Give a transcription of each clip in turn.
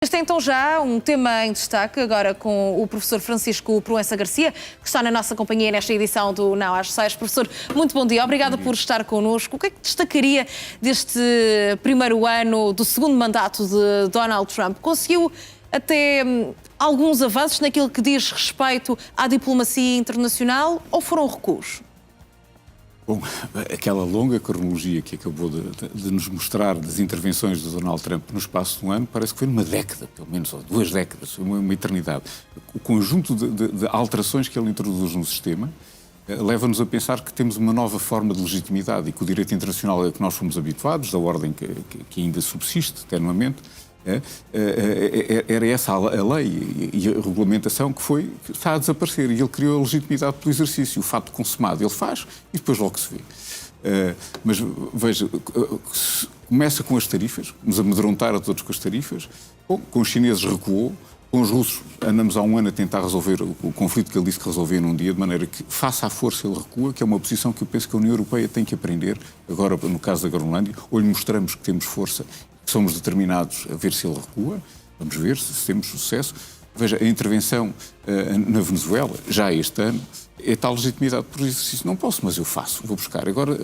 Este é então já um tema em destaque, agora com o professor Francisco Proença Garcia, que está na nossa companhia nesta edição do Não às 6. Professor, muito bom dia, obrigada por estar connosco. O que é que destacaria deste primeiro ano do segundo mandato de Donald Trump? Conseguiu até alguns avanços naquilo que diz respeito à diplomacia internacional ou foram recuos? Bom, aquela longa cronologia que acabou de nos mostrar das intervenções do Donald Trump no espaço de um ano, parece que foi numa década, pelo menos, ou 2 décadas, foi uma eternidade. O conjunto de alterações que ele introduz no sistema leva-nos a pensar que temos uma nova forma de legitimidade e que o direito internacional a que nós fomos habituados, da ordem que ainda subsiste tenuamente, era essa a lei e a regulamentação que está a desaparecer, e ele criou a legitimidade pelo exercício. O fato consumado ele faz e depois logo se vê. Mas veja, começa com as tarifas, nos amedrontar a todos com as tarifas. Bom, com os chineses recuou, com os russos andamos há um ano a tentar resolver o conflito que ele disse que resolvia num dia, de maneira que, face à força, ele recua, que é uma posição que eu penso que a União Europeia tem que aprender. Agora, no caso da Groenlândia, ou lhe mostramos que temos força, que somos determinados a ver se ele recua, vamos ver se temos sucesso. Veja, a intervenção na Venezuela, já este ano, é tal legitimidade por exercício. Não posso, mas eu faço, vou buscar. Agora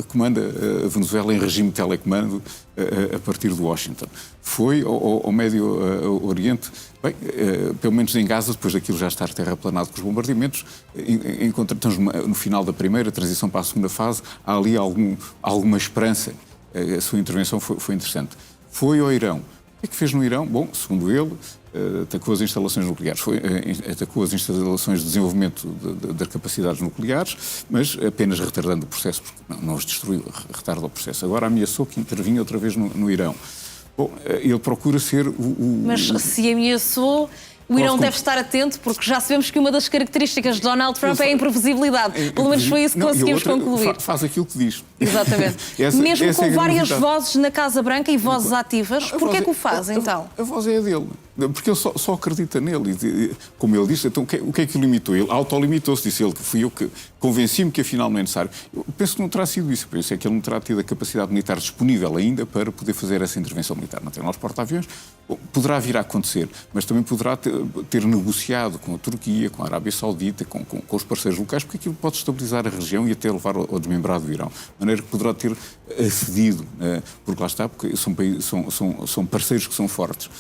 comanda a Venezuela em regime de telecomando a partir de Washington. Foi ao Médio Oriente, bem, pelo menos em Gaza, depois daquilo já estar terraplanado com os bombardeamentos, estamos no final da primeira transição para a segunda fase, há ali alguma esperança. A sua intervenção foi interessante. Foi ao Irão. O que é que fez no Irão? Bom, segundo ele, atacou as instalações nucleares, atacou as instalações de desenvolvimento das capacidades nucleares, mas apenas retardando o processo, porque não os destruiu, retarda o processo. Agora ameaçou que intervinha outra vez no Irão. Bom, ele procura ser Mas se ameaçou, o Irão deve estar atento, porque já sabemos que uma das características de Donald Trump é a imprevisibilidade. Pelo menos foi isso que conseguimos concluir. Faz aquilo que diz. Exatamente. Mesmo com várias vozes na Casa Branca e vozes ativas, porquê é que o faz, então? A voz é a dele. Porque ele só acredita nele. Como ele disse, então o que é que o limitou? Ele autolimitou-se, disse ele, que fui eu que convenci-me que afinal não é necessário. Eu penso que não terá sido isso. Penso que ele não terá tido a capacidade militar disponível ainda para poder fazer essa intervenção militar. Não tem lá os porta-aviões. Poderá vir a acontecer, mas também poderá ter negociado com a Turquia, com a Arábia Saudita, com os parceiros locais, porque aquilo pode estabilizar a região e até levar ao desmembrado do Irão. De maneira que poderá ter acedido, porque lá está, porque são parceiros que são fortes.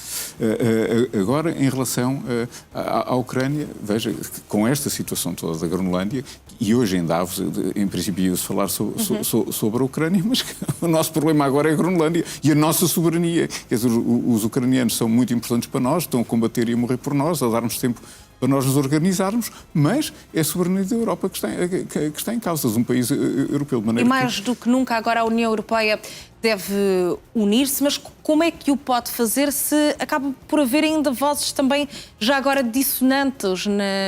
Agora, em relação à Ucrânia, veja, com esta situação toda da Groenlândia, e hoje em Davos, em princípio ia-se falar sobre a Ucrânia, mas o nosso problema agora é a Groenlândia e a nossa soberania. Quer dizer, os ucranianos são muito importantes para nós, estão a combater e a morrer por nós, a dar-nos tempo para nós nos organizarmos, mas é a soberania da Europa que está em causa, de um país europeu. De maneira e mais do que nunca agora a União Europeia deve unir-se, mas como é que o pode fazer se acaba por haver ainda vozes também já agora dissonantes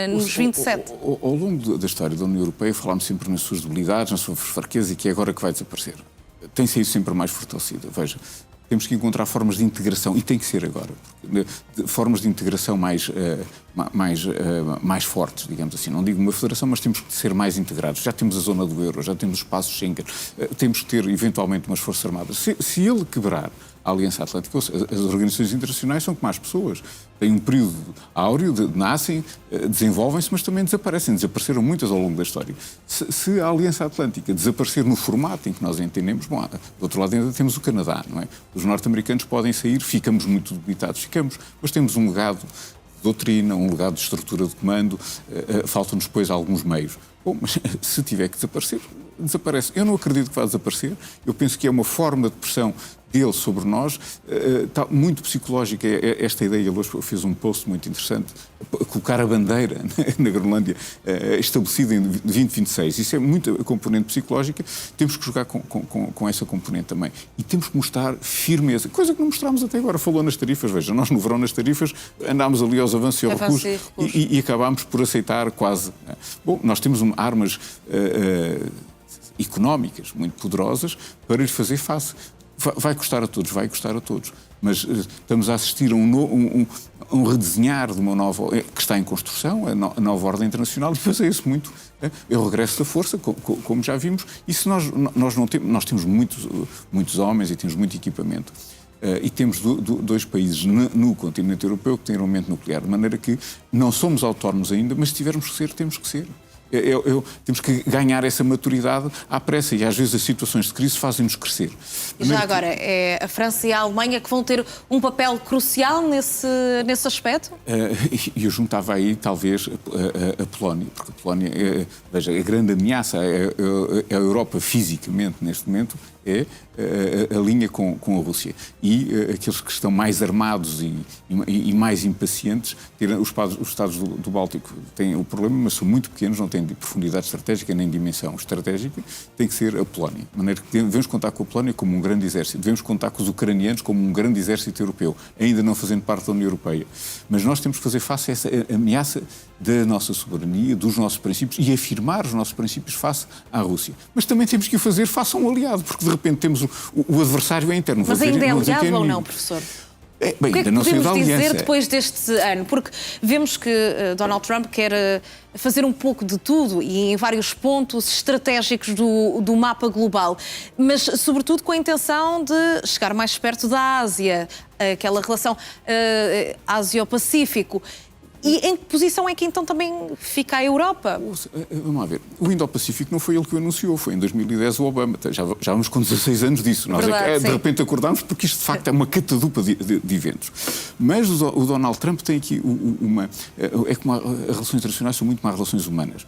nos 27? Ao longo da história da União Europeia falámos sempre nas suas debilidades, nas suas fraquezas, e que é agora que vai desaparecer. Tem saído sempre mais fortalecida. Veja, temos que encontrar formas de integração, e tem que ser agora, formas de integração mais fortes, digamos assim. Não digo uma federação, mas temos que ser mais integrados. Já temos a zona do euro, já temos o espaço Schengen, temos que ter, eventualmente, umas forças armadas. Se ele quebrar a Aliança Atlântica, as organizações internacionais são como as pessoas. Têm um período áureo, nascem, desenvolvem-se, mas também desaparecem. Desapareceram muitas ao longo da história. Se a Aliança Atlântica desaparecer no formato em que nós entendemos, bom, do outro lado ainda temos o Canadá, não é? Os norte-americanos podem sair, ficamos muito debilitados, mas temos um legado de doutrina, um legado de estrutura de comando, faltam-nos depois alguns meios. Bom, mas se tiver que desaparecer, desaparece. Eu não acredito que vá desaparecer, eu penso que é uma forma de pressão dele sobre nós, está muito psicológica esta ideia. Ele hoje fez um post muito interessante, colocar a bandeira na Groenlândia estabelecida em 2026. Isso é muito a componente psicológica, temos que jogar com essa componente também. E temos que mostrar firmeza, coisa que não mostramos até agora. Falou nas tarifas, veja, nós no verão nas tarifas andámos ali aos avanços e aos recuos e acabámos por aceitar quase. Bom, nós temos armas económicas muito poderosas para lhes fazer face. Vai custar a todos, mas estamos a assistir a um redesenhar de uma nova, que está em construção, a nova ordem internacional, e depois é isso muito, é o regresso da força, como já vimos, e se nós temos muitos homens e temos muito equipamento. E temos dois países no continente europeu que têm armamento nuclear, de maneira que não somos autónomos ainda, mas se tivermos que ser, temos que ser. Temos que ganhar essa maturidade à pressa e às vezes as situações de crise fazem-nos crescer. E já agora, é a França e a Alemanha que vão ter um papel crucial nesse aspecto? E eu juntava aí talvez a Polónia, porque a Polónia, veja, a grande ameaça à Europa fisicamente neste momento é a linha com a Rússia. E aqueles que estão mais armados e mais impacientes, os Estados do Báltico têm o problema, mas são muito pequenos, não têm profundidade estratégica nem dimensão estratégica, tem que ser a Polónia. De maneira que devemos contar com a Polónia como um grande exército, devemos contar com os ucranianos como um grande exército europeu, ainda não fazendo parte da União Europeia. Mas nós temos que fazer face a essa ameaça da nossa soberania, dos nossos princípios e afirmar os nossos princípios face à Rússia. Mas também temos que o fazer face a um aliado, porque de repente temos o adversário interno. Mas ainda é aliado ou não, professor? Bem, ainda não saiu da aliança. O que é que podemos dizer depois deste ano? Porque vemos que Donald Trump quer fazer um pouco de tudo e em vários pontos estratégicos do mapa global, mas sobretudo com a intenção de chegar mais perto da Ásia, aquela relação Ásia-Pacífico. E em que posição é que então também fica a Europa? Vamos lá ver. O Indo-Pacífico não foi ele que o anunciou, foi em 2010 o Obama. Já vamos com 16 anos disso. Nós de repente acordámos porque isto de facto é uma catadupa de eventos. Mas o Donald Trump tem aqui é como as relações internacionais são muito mais relações humanas.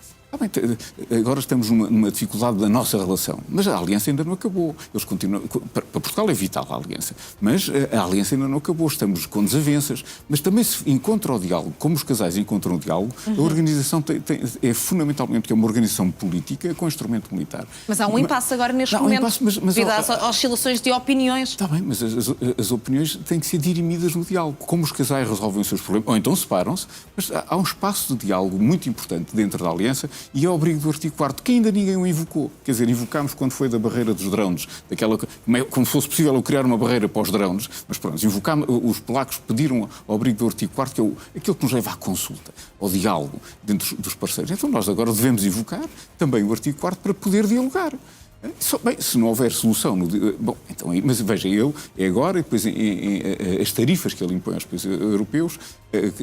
Agora estamos numa dificuldade da nossa relação, mas a aliança ainda não acabou. Eles continuam, para Portugal é vital a aliança, mas a aliança ainda não acabou. Estamos com desavenças, mas também se encontra o diálogo, como os casais encontram o diálogo, a organização é fundamentalmente que é uma organização política com instrumento militar. Mas há um impasse agora neste momento, devido às oscilações de opiniões. Está bem, mas as opiniões têm que ser dirimidas no diálogo. Como os casais resolvem os seus problemas, ou então separam-se, mas há um espaço de diálogo muito importante dentro da aliança. E é o abrigo do artigo 4º, que ainda ninguém o invocou. Quer dizer, invocámos quando foi da barreira dos drones, como fosse possível eu criar uma barreira para os drones, mas pronto, invocámos, os polacos pediram ao abrigo do artigo 4º, que é aquilo que nos leva à consulta, ao diálogo dentro dos parceiros. Então nós agora devemos invocar também o artigo 4º para poder dialogar. Bem, se não houver solução... Bom, então, mas veja, ele é agora, e depois as tarifas que ele impõe aos países europeus,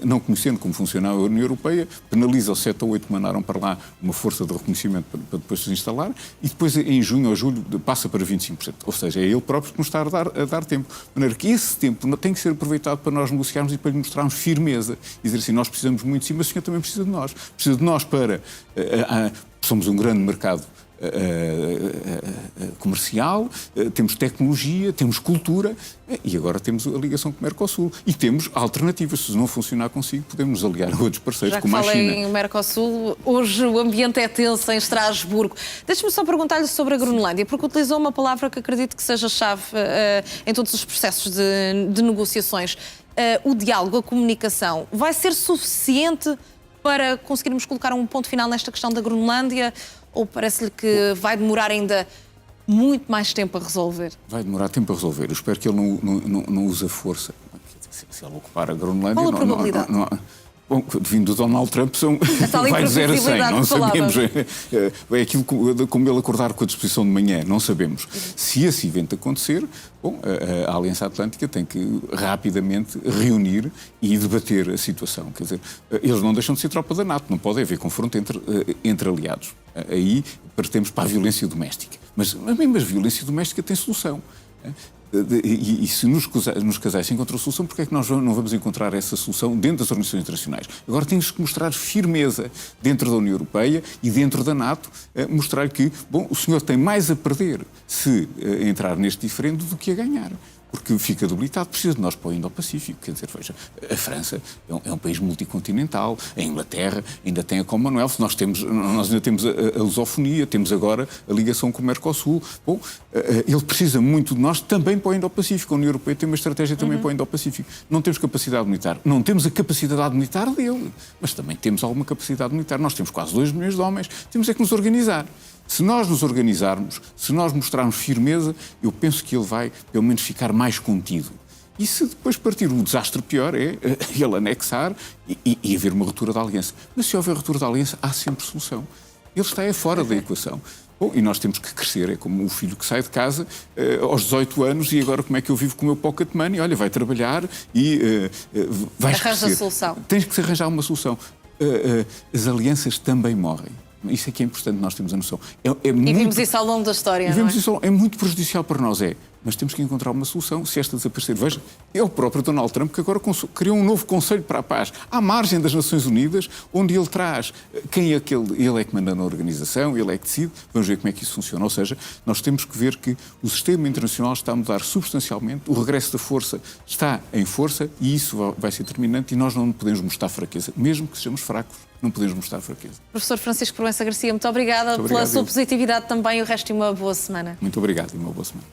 não conhecendo como funciona a União Europeia, penaliza os 7 ou 8 que mandaram para lá uma força de reconhecimento para depois se instalar, e depois em junho ou julho passa para 25%. Ou seja, é ele próprio que nos está a dar tempo. De maneira que esse tempo tem que ser aproveitado para nós negociarmos e para lhe mostrarmos firmeza. E dizer assim, nós precisamos muito de si, mas o senhor também precisa de nós. Precisa de nós para... somos um grande mercado comercial, temos tecnologia, temos cultura e agora temos a ligação com o Mercosul e temos alternativas. Se não funcionar consigo, podemos nos aliar a outros parceiros, como a China. Já que falei em Mercosul, hoje o ambiente é tenso em Estrasburgo. Deixe-me só perguntar-lhe sobre a Groenlândia, porque utilizou uma palavra que acredito que seja chave em todos os processos de negociações. O diálogo, a comunicação, vai ser suficiente para conseguirmos colocar um ponto final nesta questão da Groenlândia? Ou parece-lhe que vai demorar ainda muito mais tempo a resolver? Vai demorar tempo a resolver. Eu espero que ele não use a força. Se ele ocupar a Groenlândia... Qual a probabilidade? Bom, vindo do Donald Trump, vai de 0 a 100, não sabemos. É aquilo como ele acordar com a disposição de manhã, não sabemos. Se esse evento acontecer, bom, a Aliança Atlântica tem que rapidamente reunir e debater a situação. Quer dizer, eles não deixam de ser tropa da NATO, não pode haver confronto entre aliados. Aí partemos para a violência doméstica. Mas mesmo a violência doméstica tem solução. E se nos casais se encontra a solução, porque é que nós não vamos encontrar essa solução dentro das organizações internacionais? Agora temos que mostrar firmeza dentro da União Europeia e dentro da NATO, mostrar que, bom, o senhor tem mais a perder se entrar neste diferendo do que a ganhar. Porque fica debilitado, precisa de nós para o Indo-Pacífico. Quer dizer, veja, a França é um país multicontinental, a Inglaterra ainda tem a Commonwealth, nós ainda temos a lusofonia, temos agora a ligação com o Mercosul. Bom, ele precisa muito de nós também para o Indo-Pacífico. A União Europeia tem uma estratégia também para o Indo-Pacífico. Não temos capacidade militar, não temos a capacidade militar dele, mas também temos alguma capacidade militar. Nós temos quase 2 milhões de homens, temos é que nos organizar. Se nós nos organizarmos, se nós mostrarmos firmeza, eu penso que ele vai, pelo menos, ficar mais contido. E se depois partir o desastre pior, é ele anexar e haver uma ruptura da aliança. Mas se houver ruptura da aliança, há sempre solução. Ele está fora da equação. Bom, e nós temos que crescer, é como o filho que sai de casa aos 18 anos e agora como é que eu vivo com o meu pocket money? Olha, vai trabalhar e vais Arranja crescer. a solução. Tens que arranjar uma solução. As alianças também morrem. Isso é que é importante, nós temos a noção. E vimos isso ao longo da história, não é? Isso é muito prejudicial para nós, mas temos que encontrar uma solução se esta desaparecer. Veja, é o próprio Donald Trump que agora criou um novo Conselho para a Paz, à margem das Nações Unidas, onde ele traz quem é que ele é que manda na organização, ele é que decide. Vamos ver como é que isso funciona. Ou seja, nós temos que ver que o sistema internacional está a mudar substancialmente, o regresso da força está em força e isso vai ser determinante e nós não podemos mostrar fraqueza, mesmo que sejamos fracos. Não podemos mostrar fraqueza. Professor Francisco Proença Garcia, muito obrigada pela sua positividade também e o resto de uma boa semana. Muito obrigado e uma boa semana.